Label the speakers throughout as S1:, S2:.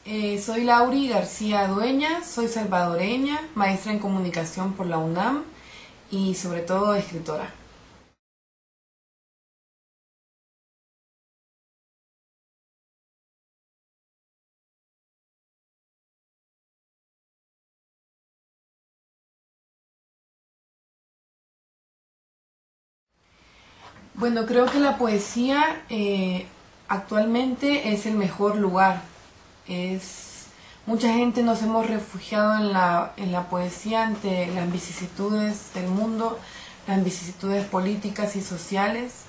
S1: Soy Lauri García Dueña, soy salvadoreña, maestra en comunicación por la UNAM y sobre todo escritora. Bueno, creo que la poesía actualmente es el mejor lugar. Mucha gente nos hemos refugiado en la poesía ante las vicisitudes del mundo, las vicisitudes políticas y sociales.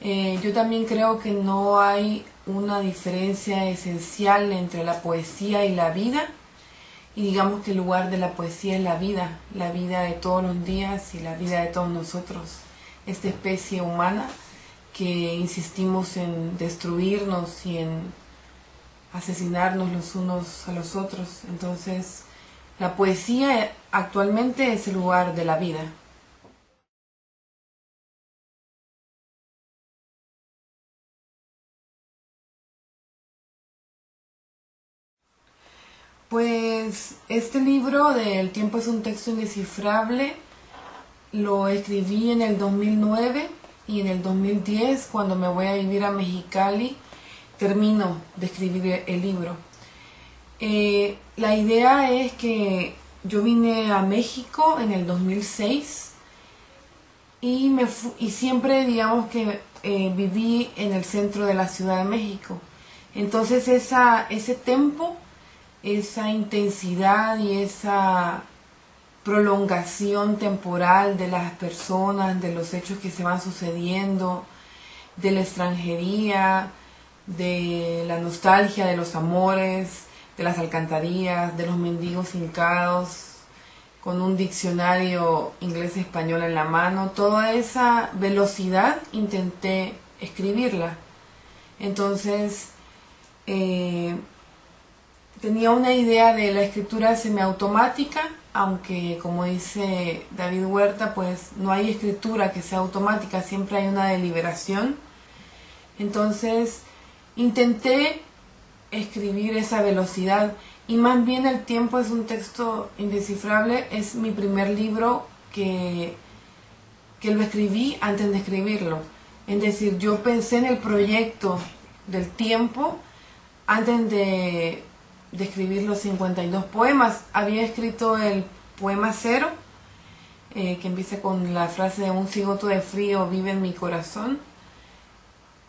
S1: Yo también creo que no hay una diferencia esencial entre la poesía y la vida. Y digamos que el lugar de la poesía es la vida de todos los días y la vida de todos nosotros, esta especie humana que insistimos en destruirnos y en asesinarnos los unos a los otros. Entonces, la poesía actualmente es el lugar de la vida. Pues este libro de El tiempo es un texto indescifrable lo escribí en el 2009 y en el 2010, cuando me voy a vivir a Mexicali, termino de escribir el libro. La idea es que yo vine a México en el 2006 y siempre digamos que viví en el centro de la Ciudad de México. Entonces ese tempo, esa intensidad y esa prolongación temporal de las personas, de los hechos que se van sucediendo, de la extranjería, de la nostalgia, de los amores, de las alcantarillas, de los mendigos hincados, con un diccionario inglés-español en la mano. Toda esa velocidad intenté escribirla. Entonces, tenía una idea de la escritura semiautomática, aunque como dice David Huerta, pues no hay escritura que sea automática, siempre hay una deliberación. Entonces intenté escribir esa velocidad y más bien El tiempo es un texto indescifrable, es mi primer libro que lo escribí antes de escribirlo. Es decir, yo pensé en el proyecto del tiempo antes de escribir los 52 poemas. Había escrito el poema cero, que empieza con la frase de un cigoto de frío vive en mi corazón.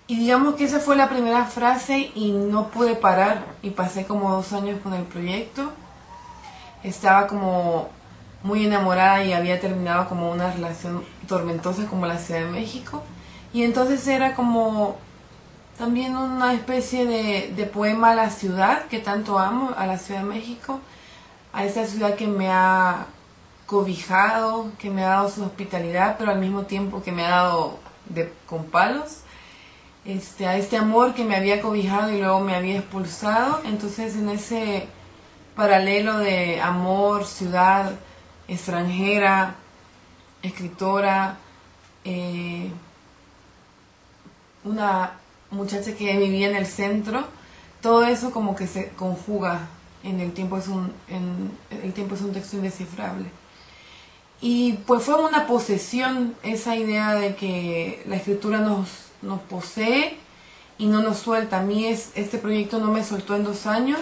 S1: Y digamos que esa fue la primera frase y no pude parar y pasé como 2 años con el proyecto. Estaba como muy enamorada y había terminado como una relación tormentosa como la Ciudad de México. Y entonces era como también una especie de poema a la ciudad que tanto amo, a la Ciudad de México, a esa ciudad que me ha cobijado, que me ha dado su hospitalidad, pero al mismo tiempo que me ha dado con palos, a este amor que me había cobijado y luego me había expulsado. Entonces en ese paralelo de amor, ciudad, extranjera, escritora, una muchacha que vivía en el centro, todo eso como que se conjuga en El tiempo es El tiempo es un texto indescifrable. Y pues fue una posesión esa idea de que la escritura nos posee y no nos suelta. A mí este proyecto no me soltó en 2 años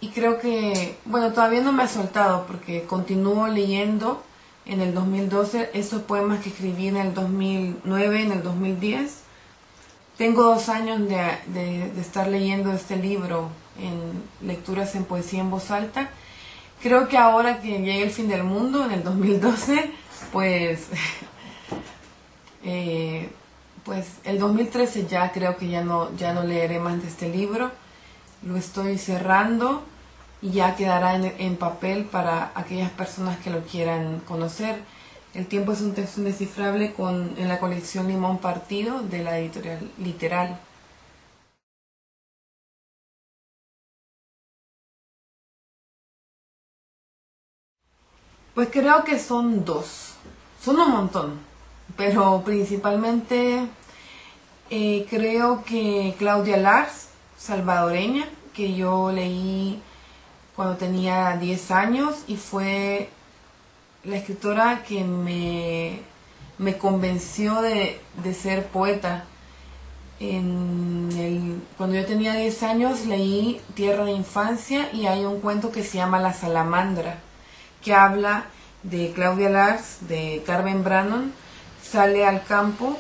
S1: y creo que, bueno, todavía no me ha soltado porque continúo leyendo en el 2012 estos poemas que escribí en el 2009, en el 2010. Tengo 2 años de estar leyendo este libro en lecturas en poesía en voz alta. Creo que ahora que llegue el fin del mundo, en el 2012, pues pues el 2013 ya creo que ya no leeré más de este libro. Lo estoy cerrando y ya quedará en papel para aquellas personas que lo quieran conocer. El tiempo es un texto indescifrable en la colección Limón Partido de la editorial Literal. Pues creo que son 2. Son un montón, pero principalmente creo que Claudia Lars, salvadoreña, que yo leí cuando tenía 10 años y fue la escritora que me convenció de ser poeta. Cuando yo tenía 10 años leí Tierra de Infancia y hay un cuento que se llama La Salamandra, que habla de Claudia Lars, de Carmen Brannon. Sale al campo,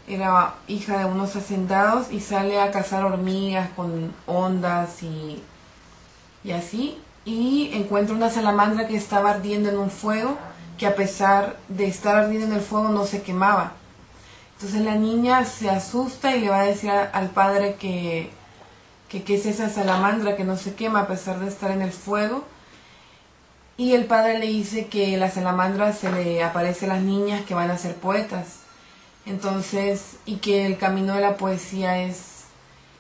S1: era hija de unos hacendados y sale a cazar hormigas con ondas y así, y encuentra una salamandra que estaba ardiendo en un fuego, que a pesar de estar ardiendo en el fuego no se quemaba. Entonces la niña se asusta y le va a decir al padre que es esa salamandra que no se quema a pesar de estar en el fuego. Y el padre le dice que la salamandra se le aparece a las niñas que van a ser poetas. Entonces, y que el camino de la poesía es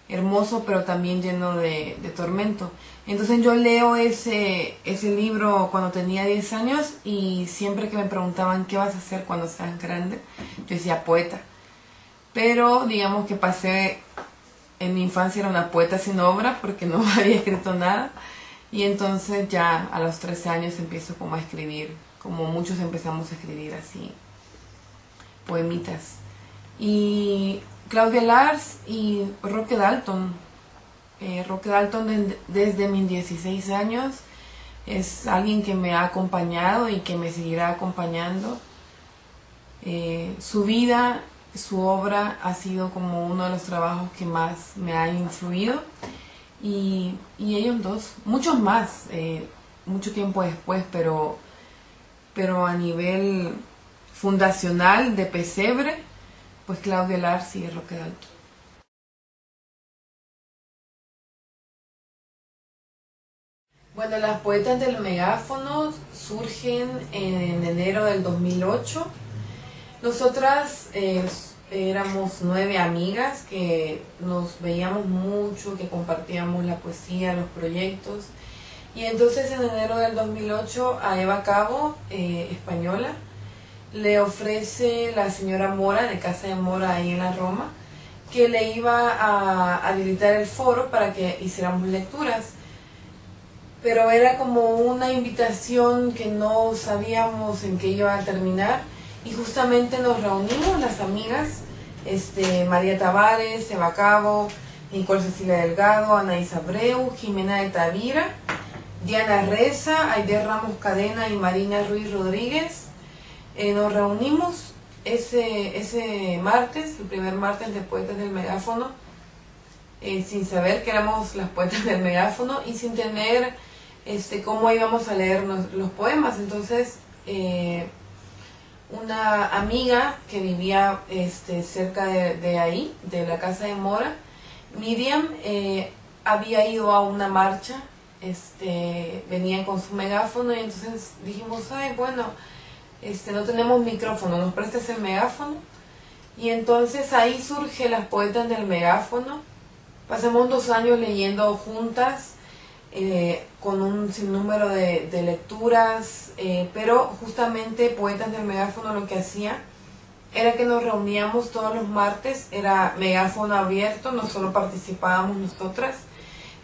S1: hermoso, pero también lleno de tormento. Entonces yo leo ese libro cuando tenía 10 años y siempre que me preguntaban qué vas a hacer cuando seas grande, yo decía poeta. Pero digamos que pasé, en mi infancia era una poeta sin obra porque no había escrito nada. Y entonces ya a los 13 años empiezo como a escribir, como muchos empezamos a escribir así, poemitas. Y Claudia Lars y Roque Dalton. Roque Dalton desde mis 16 años es alguien que me ha acompañado y que me seguirá acompañando. Su vida, su obra ha sido como uno de los trabajos que más me ha influido. Y ellos dos, muchos más, mucho tiempo después, pero a nivel fundacional de pesebre, pues Claudia Lars y Roque Dalton. Bueno, las poetas del megáfono surgen en enero del 2008. Nosotras éramos 9 amigas que nos veíamos mucho, que compartíamos la poesía, los proyectos. Y entonces en enero del 2008 a Eva Cabo, española, le ofrece la señora Mora, de Casa de Mora ahí en la Roma, que le iba a habilitar el foro para que hiciéramos lecturas. Pero era como una invitación que no sabíamos en qué iba a terminar. Y justamente nos reunimos las amigas, María Tavares, Eva Cabo, Nicole Cecilia Delgado, Anaís Abreu, Jimena de Tavira, Diana Reza, Aide Ramos Cadena y Marina Ruiz Rodríguez. Nos reunimos ese martes, el primer martes de Poetas del Megáfono, sin saber que éramos las Poetas del Megáfono y sin tener cómo íbamos a leer los poemas. Entonces, una amiga que vivía cerca de ahí, de la Casa de Mora, Miriam, había ido a una marcha, venían con su megáfono y entonces dijimos, ay, bueno, no tenemos micrófono, ¿nos prestas el megáfono? Y entonces ahí surge Las Poetas del Megáfono. Pasamos 2 años leyendo juntas, con un sinnúmero de lecturas, pero justamente Poetas del Megáfono lo que hacía era que nos reuníamos todos los martes, era megáfono abierto, no solo participábamos nosotras,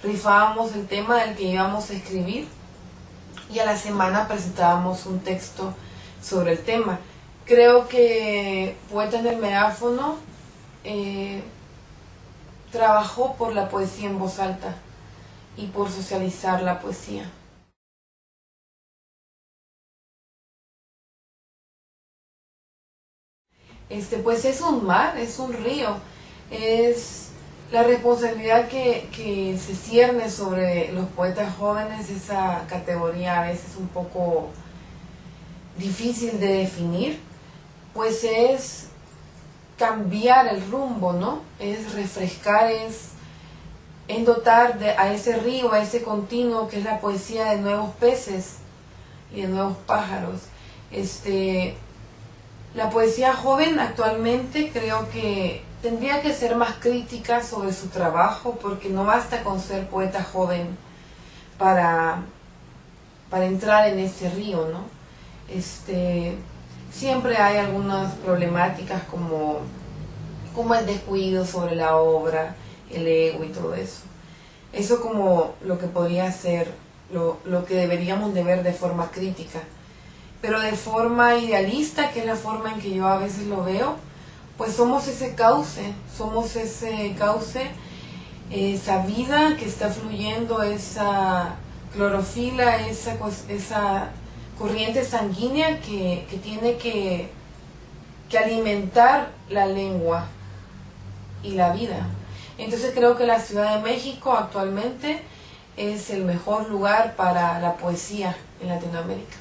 S1: rifábamos el tema del que íbamos a escribir y a la semana presentábamos un texto sobre el tema. Creo que Poetas del Megáfono trabajó por la poesía en voz alta y por socializar la poesía. Pues es un mar, es un río, es la responsabilidad que se cierne sobre los poetas jóvenes, esa categoría a veces un poco difícil de definir, pues es cambiar el rumbo, ¿no? Es refrescar, es dotar a ese río, a ese continuo que es la poesía, de nuevos peces y de nuevos pájaros. La poesía joven actualmente creo que tendría que ser más crítica sobre su trabajo, porque no basta con ser poeta joven para entrar en ese río, ¿no? Siempre hay algunas problemáticas como el descuido sobre la obra, el ego y todo eso. Eso como lo que podría ser, lo que deberíamos de ver de forma crítica. Pero de forma idealista, que es la forma en que yo a veces lo veo, pues somos ese cauce, esa vida que está fluyendo, esa clorofila, esa corriente sanguínea que tiene que alimentar la lengua y la vida. Entonces creo que la Ciudad de México actualmente es el mejor lugar para la poesía en Latinoamérica.